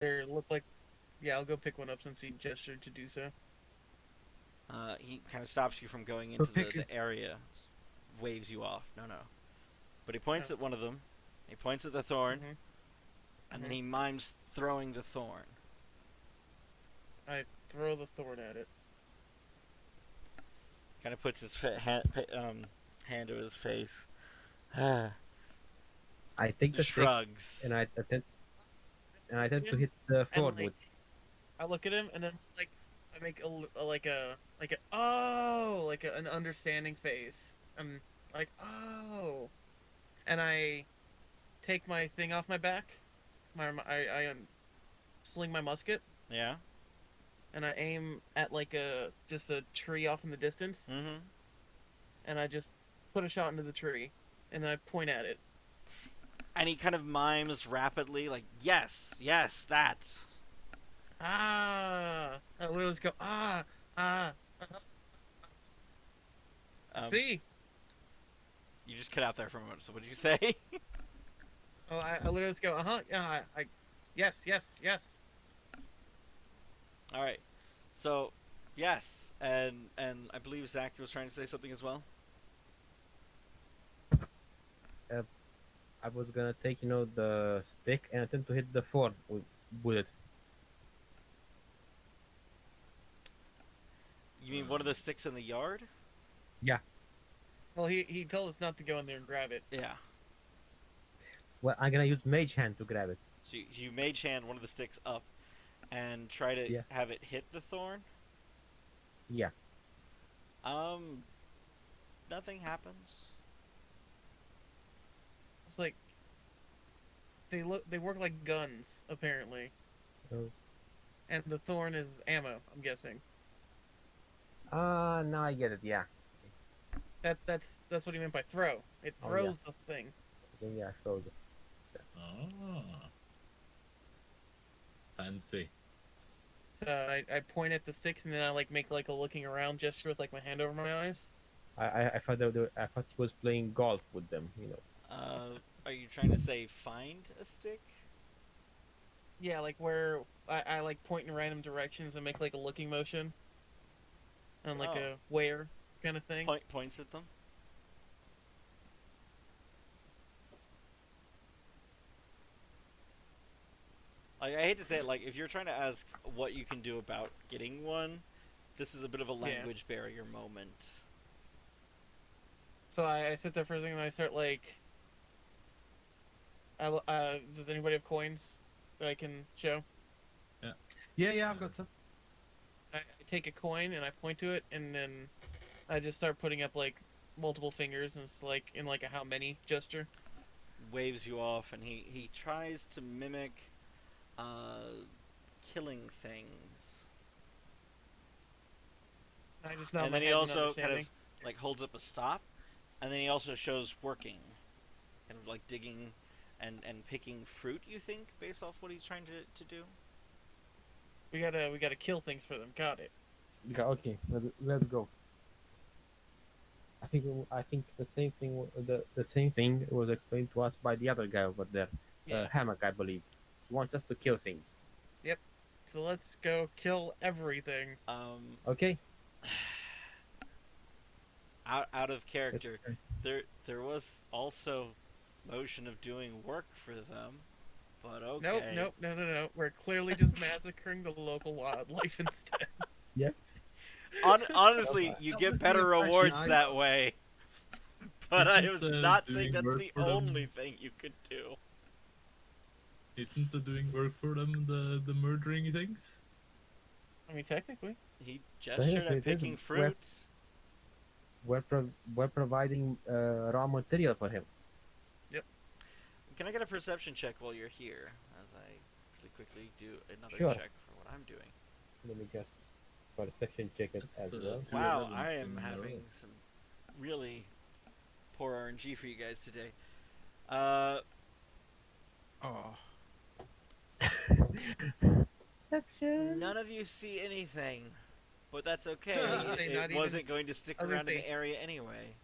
There look like, yeah, I'll go pick one up since he gestured to do so. He kind of stops you from going So into pick it. the area, waves you off. No, no. But he points Oh. at one of them. He points at the thorn, Mhm. and then Mhm. he mimes throwing the thorn. I throw the thorn at it. Kind of puts his hand to his face. I take the stick and Shrugs. I attempt to Him hit the and thorn with. I look at him and then it's like I make like a oh like an understanding face. I'm like oh, and I take my thing off my back. I sling my musket Yeah. and I aim at like a just a tree off in the distance, Mm-hmm. and I just put a shot into the tree, and then I point at it. And he kind of mimes rapidly, like, yes, yes, that. Ah, I literally just go ah. Um, See, you just cut out there for a moment. So what did you say? oh I literally just go yeah yes yes. All right. So, yes, and I believe Zach was trying to say something as well. Uh, I was gonna take, the stick and attempt to hit the thorn with it. You mean one of the sticks in the yard? Yeah. Well, he told us not to go in there and grab it. Yeah. Well, I'm gonna use Mage Hand to grab it. So you mage hand one of the sticks up and try to Yeah. have it hit the thorn. Yeah. Um, nothing happens. It's like they work like guns apparently, Oh. and the thorn is ammo. I'm guessing Now I get it. Yeah. that's what he meant by throw. It Oh yeah. throws the thing. Okay, yeah. So Ah, fancy. So I point at the sticks and then I like make like a looking around gesture with like my hand over my eyes. I thought I thought he was playing golf with them. Are you trying to say find a stick? Yeah, like where I like point in random directions and make like a looking motion and like Oh, a where kind of thing. points at them. Like, I hate to say it, like if you're trying to ask what you can do about getting one, this is a bit of a Yeah. language barrier moment. So I sit there for a second and I start like, does anybody have coins that I can show? Yeah. Yeah, I've got some. I take a coin and I point to it and then I just start putting up like multiple fingers and it's like in like a how many gesture. Waves you off, and he tries to mimic killing things. I just nod And my then he head in also kind understanding. of like holds up a stop, and then he also shows working, kind of like digging and picking fruit. You think, based off what he's trying to do? We gotta kill things for them. Got it. Yeah, okay. Let's go. I think the same thing the same thing was explained to us by the other guy over there, Yeah. Hammock, I believe. He wants us to kill things. Yep. So let's go kill everything. Okay. Out of It's, character, there was also motion of doing work for them, but Nope, okay. nope, no. We're clearly just massacring the local wildlife instead. yeah. Honestly, you That get was the better impression rewards I that got. way. But I Isn't was not saying doing that's work the for only them? thing you could do. Isn't the doing work for them the murdering things? I mean, technically. He gestured Technically at it is. picking We're fruit. we're providing raw material for him. Yep. Can I get a perception check while you're here, as I really quickly do another Sure. check for what I'm doing? Let me just for a section check it That's as the well. two Wow, 11s I in am a having row. some really poor RNG for you guys today. Oh, Section. None of you see anything, but that's okay. I was gonna say, It not wasn't even. going to stick I was gonna around in say. the area anyway.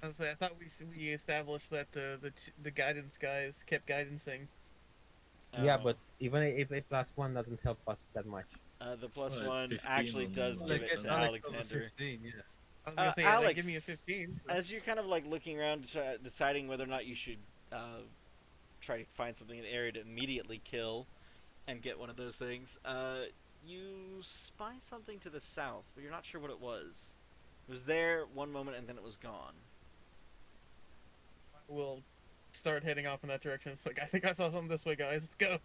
I thought we established that the guidance guys kept guidancing. Yeah, Oh. but even if a +1 doesn't help us that much. The plus Well, it's one 15 actually on does my give Like it get to Alex over Alexander. 15, yeah. I was gonna say that Alex, give me a 15. So as you're kind of like looking around, deciding whether or not you should try to find something in the area to immediately kill and get one of those things, you spy something to the south, but you're not sure what it was. It was there one moment and then it was gone. we'll start heading off in that direction. It's like I think I saw something this way, guys. Let's go.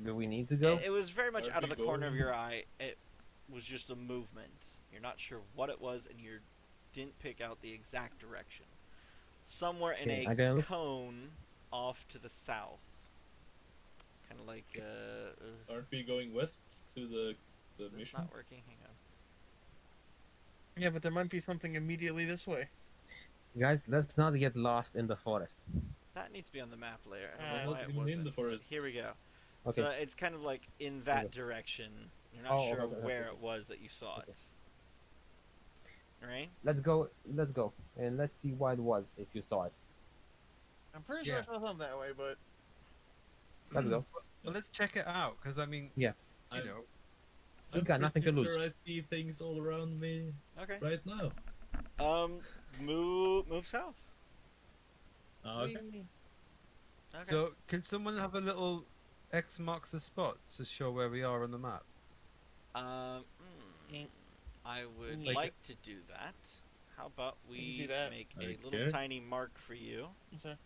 Do we need to go? It was very much Are out of we the corner of going? your eye. It was just a movement. You're not sure what it was, and you didn't pick out the exact direction. Somewhere in Okay, I a gotta look. cone off to the south. Kind of like, Aren't we going west to the is this mission? not working? Hang on. Yeah, but there might be something immediately this way. Guys, let's not get lost in the forest. That needs to be on the map layer. I Ah, don't know it's why not it even in the wasn't. forest. Here we go. Okay. So it's kind of like in that Okay. direction. You're not Oh, sure okay, where okay. it was that you saw Okay. it. Right? Let's go. Let's go, and let's see what it was if you saw it. I'm pretty sure I Yeah. saw something that way, but Let's go. Well, let's check it out, because I mean, Yeah. you I'm- know, We I'm got nothing to pretty lose. sure I see things all around me Okay. right now. Move south. Okay. Okay. so can someone have a little X marks the spot to show where we are on the map? Um, Mm. I would Like like to do that. How about can we do that. make a little Okay. tiny mark for you? so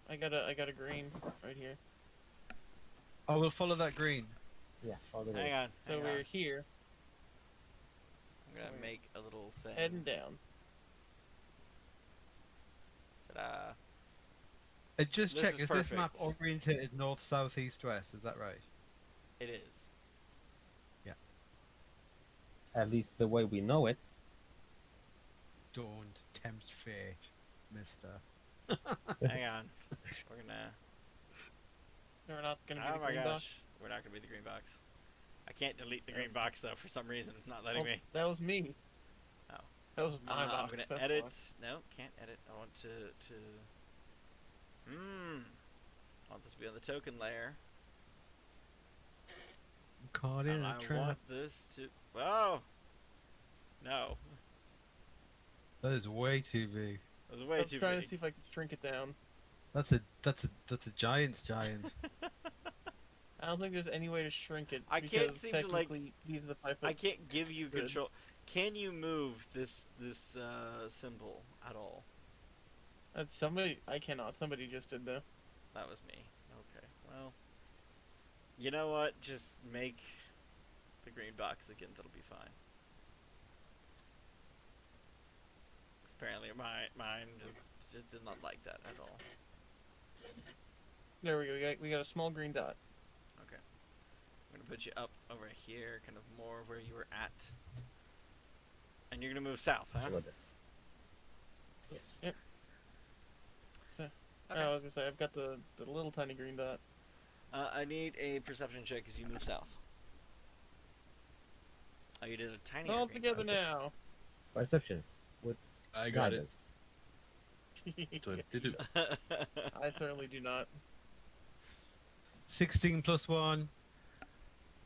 I got a green right here. Oh, we'll follow that green. Yeah. All the Hang way. on. So hang we're on. here, I'm gonna we're make a little thing. heading down. Ta-da. Just This check, is is this map perfect. orientated north, south, east, west? Is that right? It is. At least the way we know it. Don't tempt fate, mister. Hang on. We're gonna. We're not gonna be Oh the my green gosh. box. We're not gonna be the green box. I can't delete the green box though. For some reason, it's not letting Oh, me. that was me. Oh. That was my I'm box. gonna that's edit. why. No, can't edit. I want to. I want this to be on the token layer. Caught in And a I trap. want this to. Oh. No. That is way too big. It was I way was too trying big. to see if I could shrink it down. That's a giant's giant. I don't think there's any way to shrink it. I can't because seem to, like- technically these are the 5 foot. I can't give you Good. control. Can you move this symbol at all? That's somebody. I cannot. Somebody just did though. That was me. Okay. Well, you know what? Just make the green box again. That'll be fine. Apparently, mine just did not like that at all. There we go. We got a small green dot. Okay. I'm gonna put you up over here, kind of more where you were at. And you're gonna move south, huh? Yes. Yep. So, Okay. I was gonna say I've got the little tiny green dot. I need a perception check as you move south. Oh, you did a tiny. All green together okay. now. Perception. I got it. Guidance. 22. I certainly do not. 16 plus 1,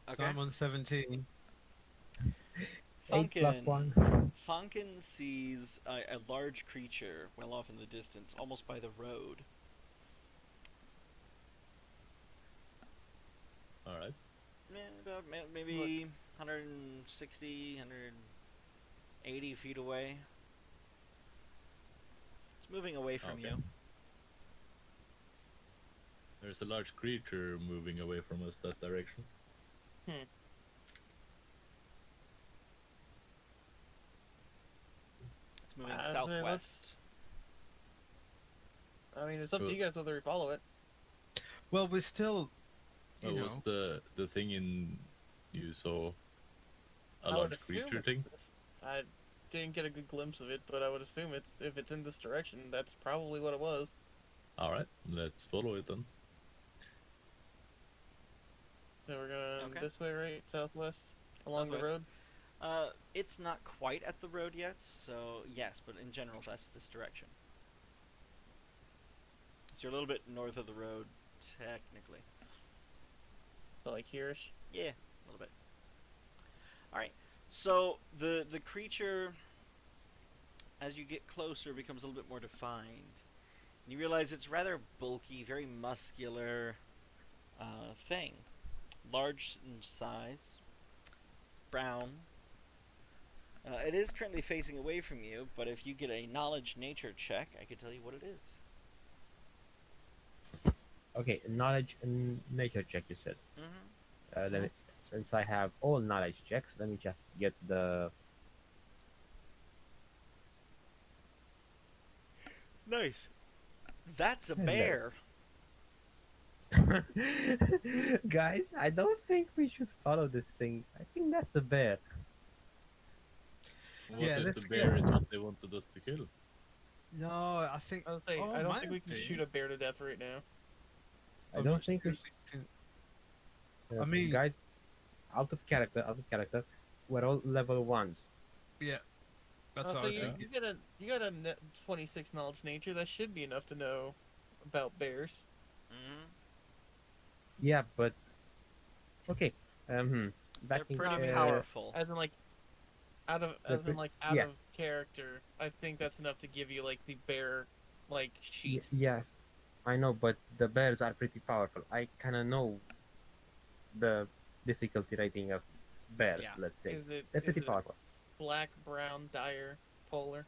so Okay. I'm on 17. 8 plus Funkin. 1. Funkin sees a large creature well off in the distance, almost by the road. Alright. About maybe 160, 180 feet away. It's moving away from Okay. you. There's a large creature moving away from us that direction. It's moving I'd say southwest. I mean, it's up to Cool. you guys whether we follow it. Well, we're still, you What know, was the thing in you saw? A I would large assume creature thing? I didn't get a good glimpse of it, but I would assume if it's in this direction, that's probably what it was. Alright, let's follow it then. So we're going Okay. this way, right? Southwest? Along the Southwest. road? It's not quite at the road yet, so yes, but in general, that's this direction. So you're a little bit north of the road, technically. So like here-ish. Yeah, a little bit. All right. So the creature, as you get closer, becomes a little bit more defined. You realize it's rather bulky, very muscular thing, large in size, brown. It is currently facing away from you, but if you get a knowledge nature check, I can tell you what it is. Okay, knowledge and nature check. You said. Mm-hmm. Let me, since I have all knowledge checks, let me just get the. Nice. That's a Hello. bear. Guys, I don't think we should follow this thing. I think that's a bear. What Yeah, if let's the bear is what they wanted us to kill? No, I think. I was saying, Oh, I don't my think we can opinion- shoot a bear to death right now. I I'm don't not think we sure should. can- I mean- guys, out of character, we're all level ones. Yeah, that's Oh, what so I was you, thinking. you got a net 26 knowledge nature. That should be enough to know about bears. Mm-hmm. Yeah, but okay. They're Back in, pretty uh, powerful. As in like out of They're as in pre- like out yeah. of character. I think that's enough to give you like the bear like sheet. Yeah, I know, but the bears are pretty powerful. I kind of know the difficulty rating of bears. Yeah. Let's say Is it they're is pretty it powerful. black, brown, dire, polar?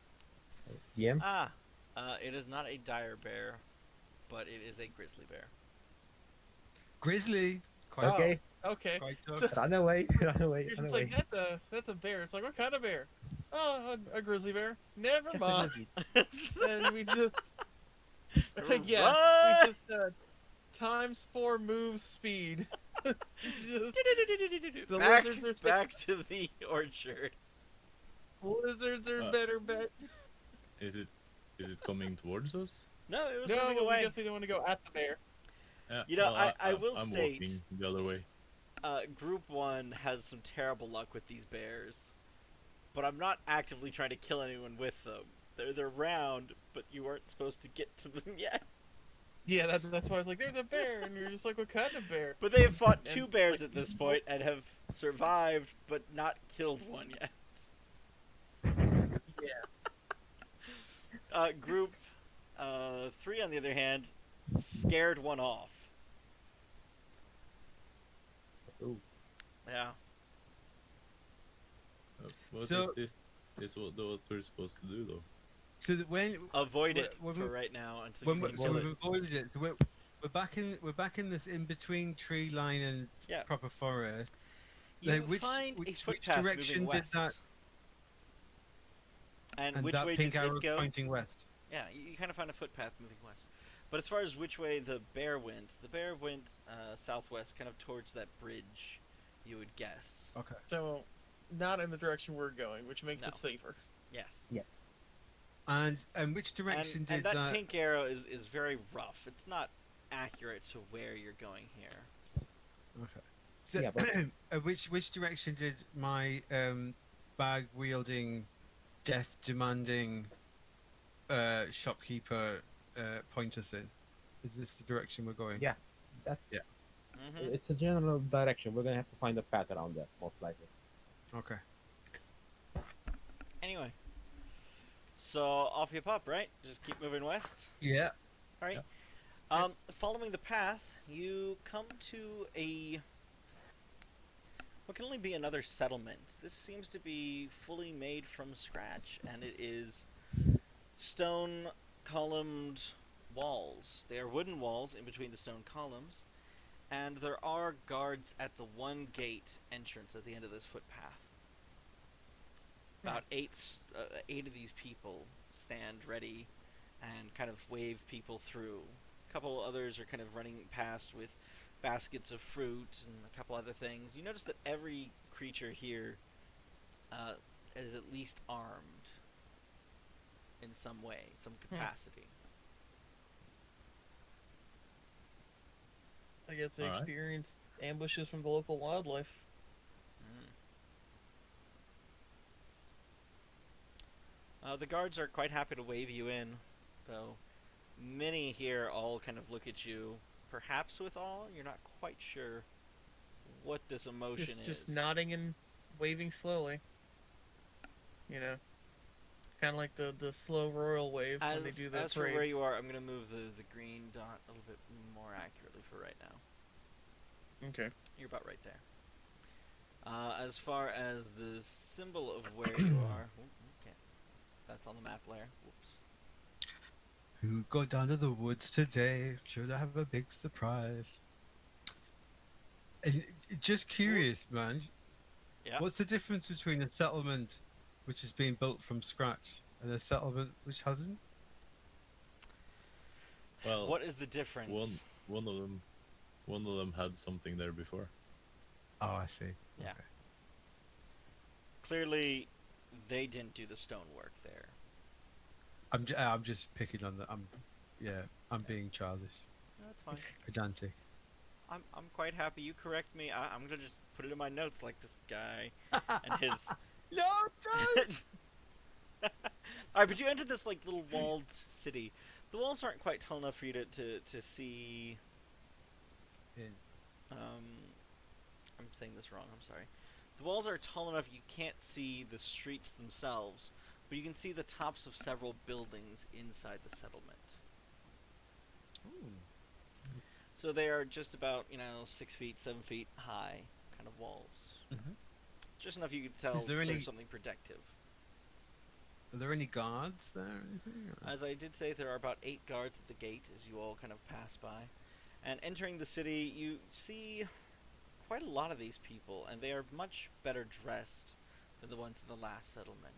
DM. It is not a dire bear, but it is a grizzly bear. Grizzly. Quite, Okay, Okay. quite tough. So- run away, run away, You're run just away. like that's a bear. It's like what kind of bear? Oh, a grizzly bear. Never Just a mind. grizzly. And we just Run! yeah, we just times 4 move speed. Just the back, lizards are back to the orchard. lizards are Uh, better bet. Is it coming towards us? No, it was No, moving we away. definitely don't want to go at the bear. Yeah. You know, well, I will I'm state- walking the other way. Group 1 has some terrible luck with these bears, but I'm not actively trying to kill anyone with them. They're round, but you aren't supposed to get to them yet. Yeah, that's why I was like, there's a bear, and you're just like, what kind of bear? But they have fought And, 2 bears like, at this point and have survived, but not killed one yet. Yeah. Group 3, on the other hand, scared one off. Ooh. Yeah. What So- if this is what we're supposed to do, though? So that when Avoid it When for we- right now until when you we, can so kill we've it. avoided it. So we're back in this in between tree line and Yeah. proper forest. You like, which- find a which footpath direction moving did west. And And which that way pink did arrow it go? pointing west. Yeah, you kind of find a footpath moving west. But as far as which way the bear went southwest, kind of towards that bridge, you would guess. Okay. So, not in the direction we're going, which makes No. it safer. Yes. And which direction And did that pink arrow is very rough. It's not accurate to where you're going here. Okay. So, Yeah, but- which direction did my bag wielding, death demanding shopkeeper point us in? Is this the direction we're going? Yeah. Mm-hmm. It's a general direction. We're gonna have to find a path around that, most likely. Okay. Anyway. So, off you pop, right? Just keep moving west. Yeah. Alright. Following the path, you come to what can only be another settlement. This seems to be fully made from scratch, and it is stone columned walls. They are wooden walls in between the stone columns, and there are guards at the one gate entrance at the end of this footpath. About eight of these people stand ready and kind of wave people through. A couple others are kind of running past with baskets of fruit and a couple other things. You notice that every creature here is at least armed in some way, some capacity. I guess they Alright. experienced ambushes from the local wildlife. The guards are quite happy to wave you in, though many here all kind of look at you, perhaps with awe. You're not quite sure. what this emotion Just is. nodding and waving slowly. You know, kind of like the slow royal wave when they do the As for parades. where you are, I'm gonna move the green dot a little bit more accurately for right now. Okay. You're about right there. As far as the symbol of where you are, okay, that's on the map layer. Whoops. Who go down to the woods today? Should I have a big surprise? And just curious, man. Yeah. What's the difference between a settlement which has been built from scratch and a settlement which hasn't? Well, What is the difference? one of them had something there before. Oh, I see. Yeah. Okay. Clearly, they didn't do the stonework there. I'm just picking on the. I'm being childish, That's fine. pedantic. I'm quite happy you correct me. I'm gonna just put it in my notes like this guy and his. No, don't. Alright, but you entered this like little walled city. The walls aren't quite tall enough for you to see. In. I'm saying this wrong. I'm sorry. The walls are tall enough you can't see the streets themselves, but you can see the tops of several buildings inside the settlement. So they are just about 6 feet, 7 feet high, kind of walls. Mhm. Just enough you could tell Is there any- there's something protective. Are there any guards there or anything? Or- As I did say, there are about 8 guards at the gate as you all kind of pass by. And entering the city, you see quite a lot of these people, and they are much better dressed than the ones in the last settlement.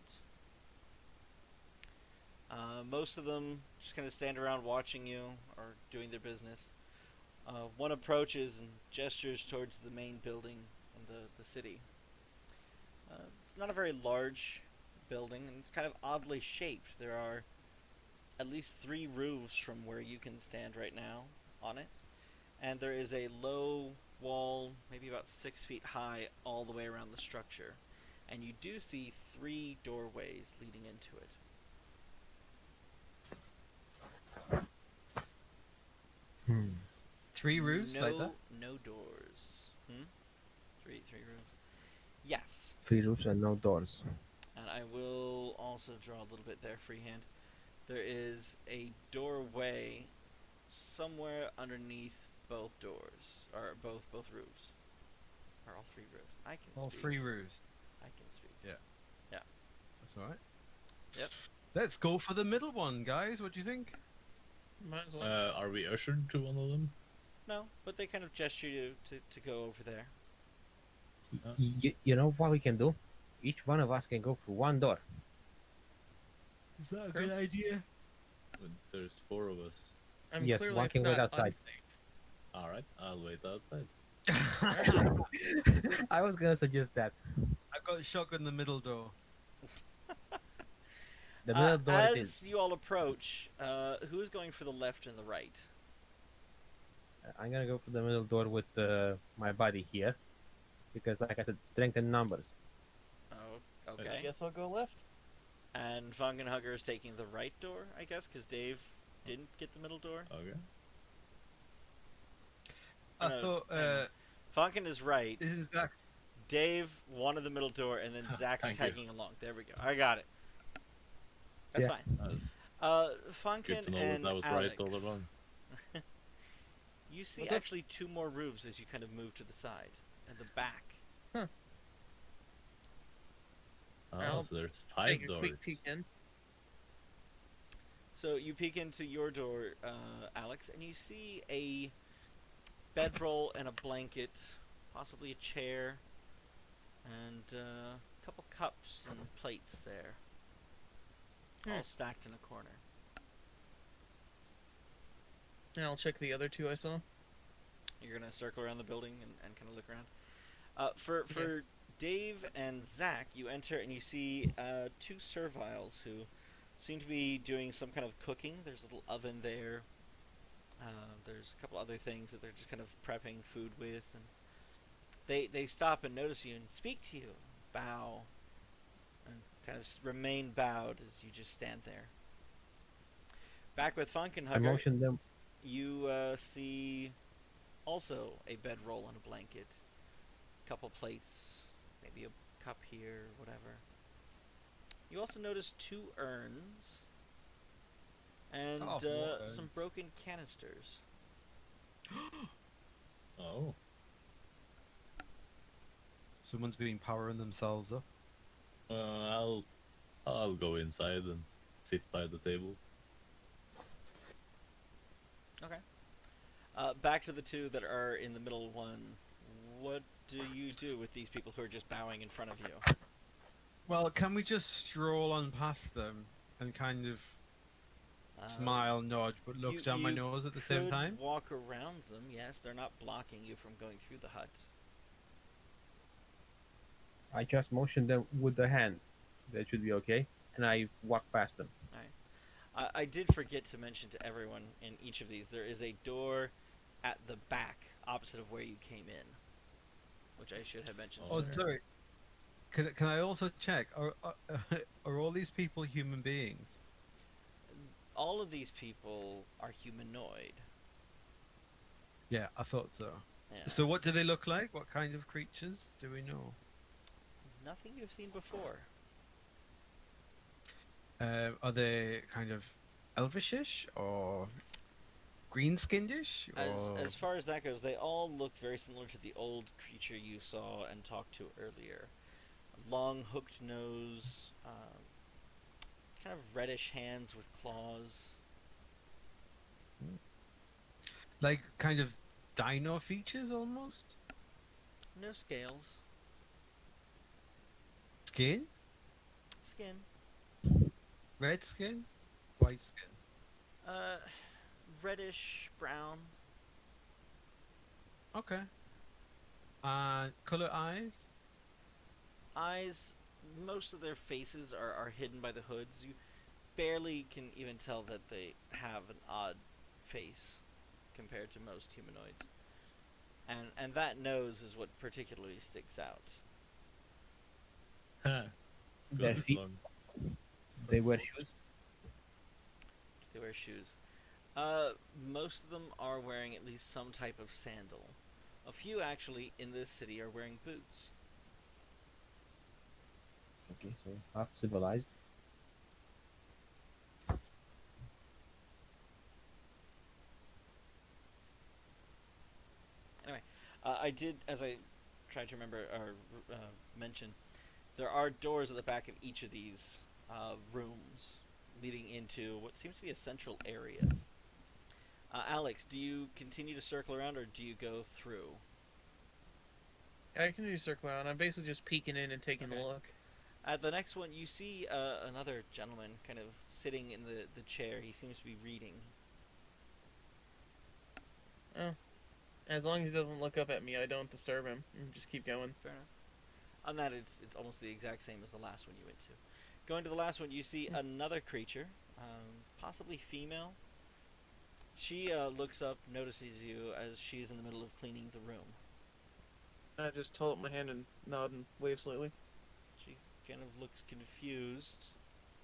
Most of them just kind of stand around watching you or doing their business. One approaches and gestures towards the main building in the city. It's not a very large building, and it's kind of oddly shaped. There are at least 3 roofs from where you can stand right now on it, and there is a low wall, maybe about 6 feet high, all the way around the structure, and you do see 3 doorways leading into it. 3 roofs like that? No doors. 3 roofs. Yes. 3 roofs and no doors. And I will also draw a little bit there freehand. There is a doorway somewhere underneath both doors, or both roofs, or all 3 roofs. I can All speak. 3 roofs. I can speak. That's all right. Yep. Let's go for the middle one, guys. What do you think? Might as well. Are we ushered to one of them? No, but they kind of gesture you to go over there. You know what we can do? Each one of us can go through one door. Is that a Sure. good idea? There's 4 of us. I'm yes, clearly one can wait not outside. unsafe. Alright, I'll wait outside. I was gonna suggest that. I've got a shotgun in the middle door. The middle door as it is. you all approach, who is going for the left and the right? I'm gonna go for the middle door with my buddy here. Because, like I said, strength in numbers. Oh, I okay. guess I'll go left. And Funkenhugger is taking the right door, I guess, because Dave didn't get the middle door. Okay. I No, thought, hang on. Funken is right. isn't that... Dave wanted the middle door, and then Zach's Thank you. tagging along. There we go. I got it. That's Yeah. fine. That's Funken good to know and that was Alex, right all along. you see What's up? actually 2 more roofs as you kind of move to the side and the back. Oh, I'll so there's 5 Take a doors. quick peek in. So you peek into your door, Alex, and you see a bedroll and a blanket, possibly a chair, and a couple cups and plates there, all stacked in a corner. And I'll check the other 2 I saw. You're gonna circle around the building and kind of look around. For Dave and Zach, you enter and you see 2 serviles who seem to be doing some kind of cooking. There's a little oven there. There's a couple other things that they're just kind of prepping food with, and they stop and notice you and speak to you, bow, and kind of remain bowed as you just stand there. Back with I Funkenhugger, motioned them. you see also a bedroll and a blanket, couple plates, maybe a cup here, whatever. You also notice 2 urns and Oh, more some urns. broken canisters. Oh. Someone's been powering themselves up. I'll go inside and sit by the table. Okay. Back to the 2 that are in the middle one. What do you do with these people who are just bowing in front of you? Well, can we just stroll on past them and kind of smile, nod, but look down my nose at the same time? You could walk around them, yes. They're not blocking you from going through the hut. I just motion them with the hand. That should be okay. And I walk past them. Alright. I did forget to mention to everyone in each of these, there is a door at the back, opposite of where you came in. Which I should have mentioned Oh, sooner. sorry. Can I also check? Are all these people human beings? All of these people are humanoid. Yeah, I thought so. Yeah. So what do they look like? What kind of creatures do we know? Nothing you've seen before. Are they kind of elvishish or green-skinned-ish? As far as that goes, they all look very similar to the old creature you saw and talked to earlier. Long hooked nose, kind of reddish hands with claws. Like kind of dino features almost? No scales. Skin? Skin. Red skin? White skin? Reddish brown. Okay. Color eyes? Eyes, most of their faces are hidden by the hoods. You barely can even tell that they have an odd face compared to most humanoids. And that nose is what particularly sticks out. Their Good feet, one. they wear shoes. They wear shoes. Most of them are wearing at least some type of sandal. A few actually in this city are wearing boots. Okay, so half civilized. Anyway, I did, as I tried to remember or mention, there are doors at the back of each of these rooms leading into what seems to be a central area. Alex, do you continue to circle around or do you go through? I can do circle around. I'm basically just peeking in and taking Okay. a look. At the next one, you see another gentleman kind of sitting in the chair. He seems to be reading. Oh. As long as he doesn't look up at me, I don't disturb him. Just keep going. Fair enough. On that, it's almost the exact same as the last one you went to. Going to the last one, you see another creature, possibly female. She looks up, notices you as she's in the middle of cleaning the room. I just hold up my hand and nod and wave slightly. She kind of looks confused,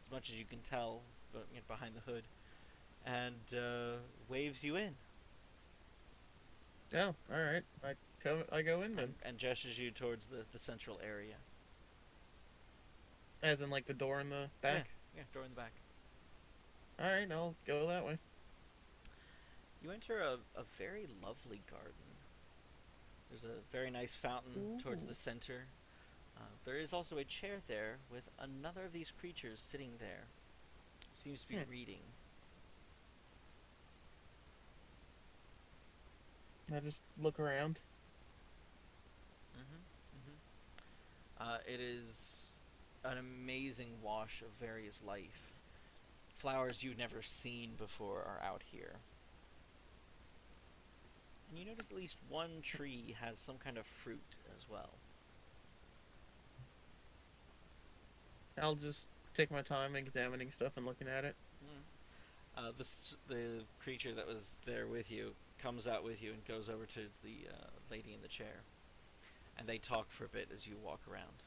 as much as you can tell, behind the hood, and waves you in. Oh, alright. I go in then. And gestures you towards the central area. As in, like, the door in the back? Yeah, door in the back. Alright, I'll go that way. You enter a very lovely garden. There's a very nice fountain towards the center. There is also a chair there with another of these creatures sitting there. Seems to be reading. I just look around. It is an amazing wash of various life. Flowers you've never seen before are out here. And you notice at least one tree has some kind of fruit as well. I'll just take my time examining stuff and looking at it. The creature that was there with you comes out with you and goes over to the lady in the chair. And they talk for a bit as you walk around.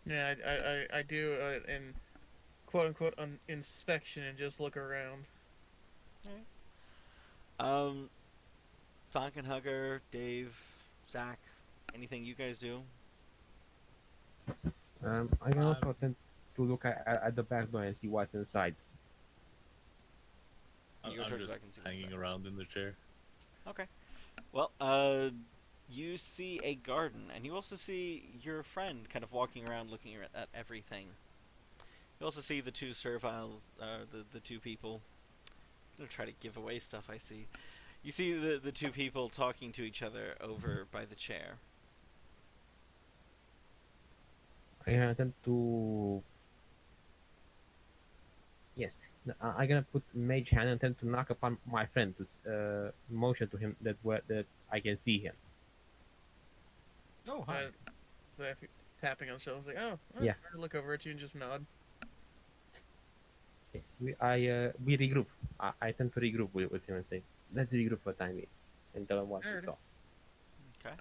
Yeah, I do an quote-unquote inspection and just look around. Falconhugger, Dave, Zach, anything you guys do? I can also attempt to look at the back door and see what's inside. You go I'm towards just back and see what's hanging there. around in the chair. Okay. Well, you see a garden, and you also see your friend kind of walking around looking at everything. You also see the two serviles, the two people. I'm gonna try to give away stuff I see. You see the two people talking to each other over by the chair. I can attempt to. Yes, I'm gonna put mage hand and attempt to knock upon my friend to motion to him that I can see him. Oh, hi. So if you're tapping on the shoulder, like, oh, Yeah. I look over at you and just nod. Okay, we regroup. I tend to regroup with him and say, let's regroup for time being, and tell him what we Alrighty. saw. Okay.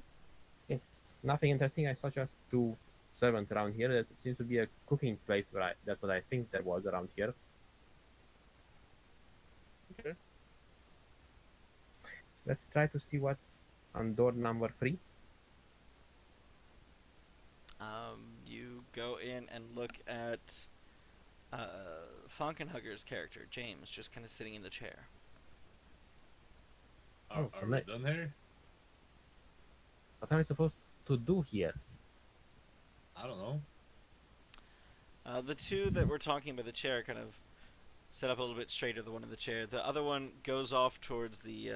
Yes, nothing interesting. I saw just two servants around here. There seems to be a cooking place that's what I think there was around here. Okay. Let's try to see what's on door number 3. You go in and look at Falconhugger's character, James, just kind of sitting in the chair. Are so we done here? What am I supposed to do here? I don't know. The two that were talking by the chair kind of set up a little bit straighter, the one in the chair. The other one goes off towards the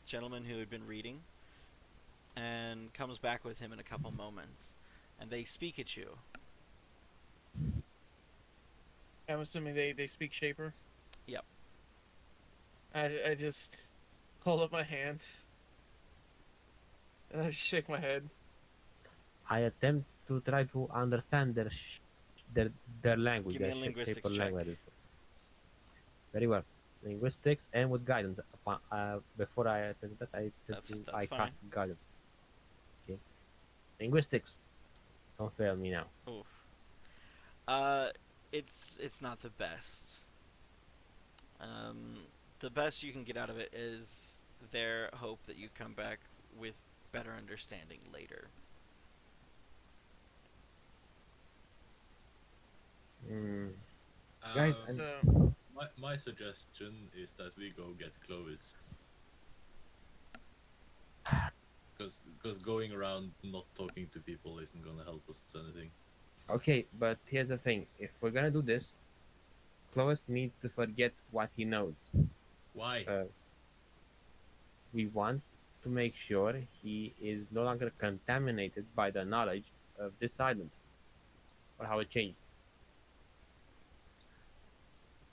gentleman who had been reading and comes back with him in a couple moments. And they speak at you. I'm assuming they speak Shaper. Yep. I just hold up my hand and I shake my head. I attempt to try to understand their language, Give me their a linguistics Shaper check. language. Very well. Linguistics and with guidance. Before I attempt that, That's I fine. cast guidance. Okay. Linguistics. Don't fail me now. Oof. It's not the best. The best you can get out of it is their hope that you come back with better understanding later. Mm. Guys, Um, and- my suggestion is that we go get Clovis. Because going around not talking to people isn't gonna help us anything. Okay, but here's the thing. If we're gonna do this, Clovis needs to forget what he knows. Why? We want to make sure he is no longer contaminated by the knowledge of this island or how it changed.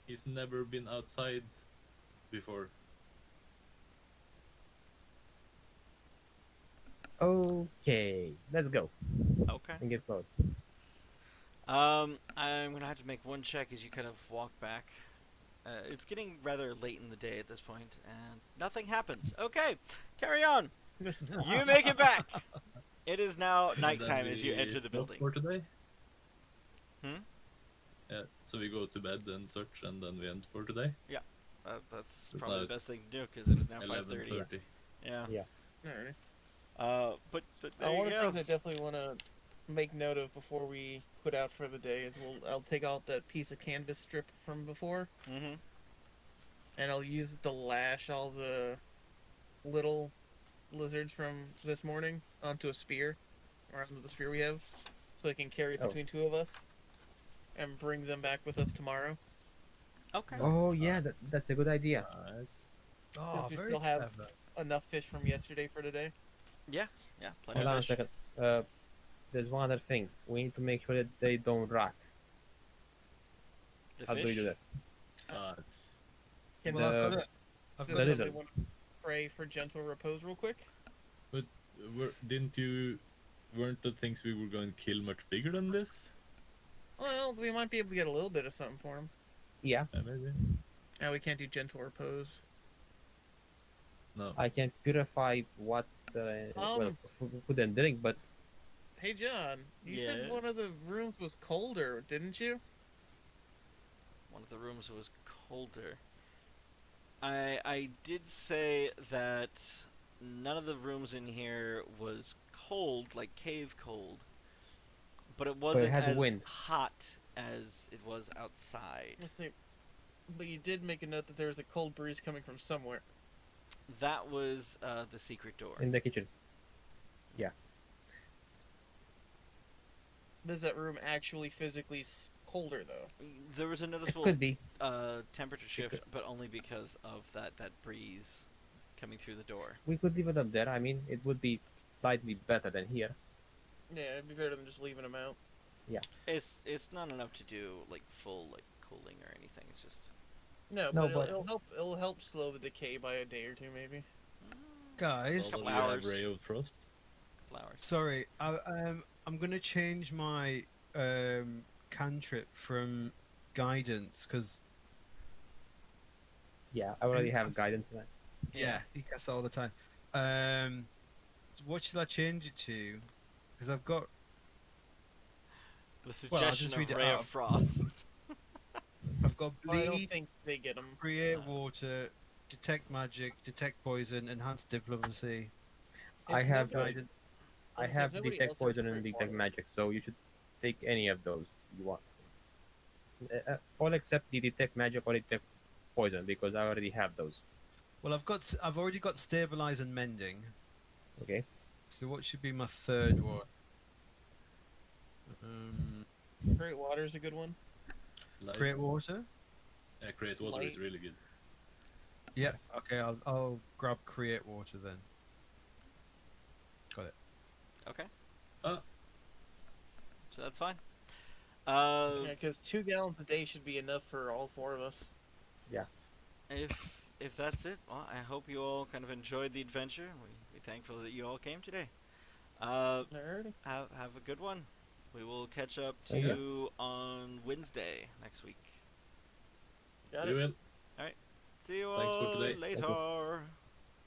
He's never been outside before. Okay, let's go Okay. and get close. I'm gonna have to make one check as you kind of walk back. It's getting rather late in the day at this point, and nothing happens. Okay, carry on. You make it back. It is now And nighttime then as you we enter the vote building. for today. Hmm? Yeah. So we go to bed and search, and then we end for today. That's It's probably now the best thing to do because it is now 5:30. 11:30. Yeah. Yeah. Alrighty. But there One you of the go. things I definitely want to make note of before we put out for the day is I'll take out that piece of canvas strip from before Mm-hmm. and I'll use it to lash all the little lizards from this morning onto a spear, or onto the spear we have, so I can carry it Oh. between two of us and bring them back with us tomorrow. Okay. Oh yeah, that's a good idea. Alright. Oh, Since we very still have clever. enough fish from yesterday for today. Yeah. Plenty Hold of on a fish. second. There's one other thing. We need to make sure that they don't rot. The How do we fish. do that? It's Can Well, the- I've got it. I've does got the it. somebody lizards. want to pray for gentle repose real quick? weren't the things we were going to kill much bigger than this? Well, we might be able to get a little bit of something for them. Yeah, Yeah, maybe. Now we can't do gentle repose. No. I can purify what food and drink, but Hey John, you said one of Yes? the rooms was colder, didn't you? One of the rooms was colder. I did say that none of the rooms in here was cold, like cave cold, but it wasn't had as wind. hot as it was outside. Let's see. But you did make a note that there was a cold breeze coming from somewhere. That was the secret door. In the kitchen. Does that room actually physically colder though? There was a It noticeable could be. temperature shift, could- but only because of that breeze coming through the door. We could leave it up there. I mean, it would be slightly better than here. Yeah, it'd be better than just leaving them out. It's not enough to do like full like cooling or anything. It's just No, No, but but- it'll help slow the decay by a day or two maybe. Guys, Although couple you have hours. Ray of Frost. a couple hours. sorry, I'm gonna change my cantrip from guidance because Yeah, I already And have us- guidance in that. yeah, he casts all the time. So what should I change it to? Because I've got The Well, I'll suggestion just of read it Ray of out. Frost. I bleed, don't think they get them. create water, detect magic, detect poison, enhance diplomacy. I have guidance. I If have nobody detect else has poison and great detect water. magic, so you should take any of those you want. All except the detect magic or detect poison, because I already have those. Well, I've already got stabilize and mending. Okay. So what should be my third one? Great water's a good one. Light. Create water. Yeah, create water is Light. really good. Yeah. Okay, I'll grab create water then. Got it. Okay. Ah. So that's fine. Yeah, because 2 gallons a day should be enough for all 4 of us. If that's it, well, I hope you all kind of enjoyed the adventure. We're thankful that you all came today. Alrighty. Have a good one. We will catch up to Thank you. you on Wednesday next week. Got We it. will. See you Thanks for all today. later.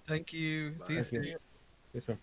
Thank you. Thank you. See you Thank you. soon. See you soon.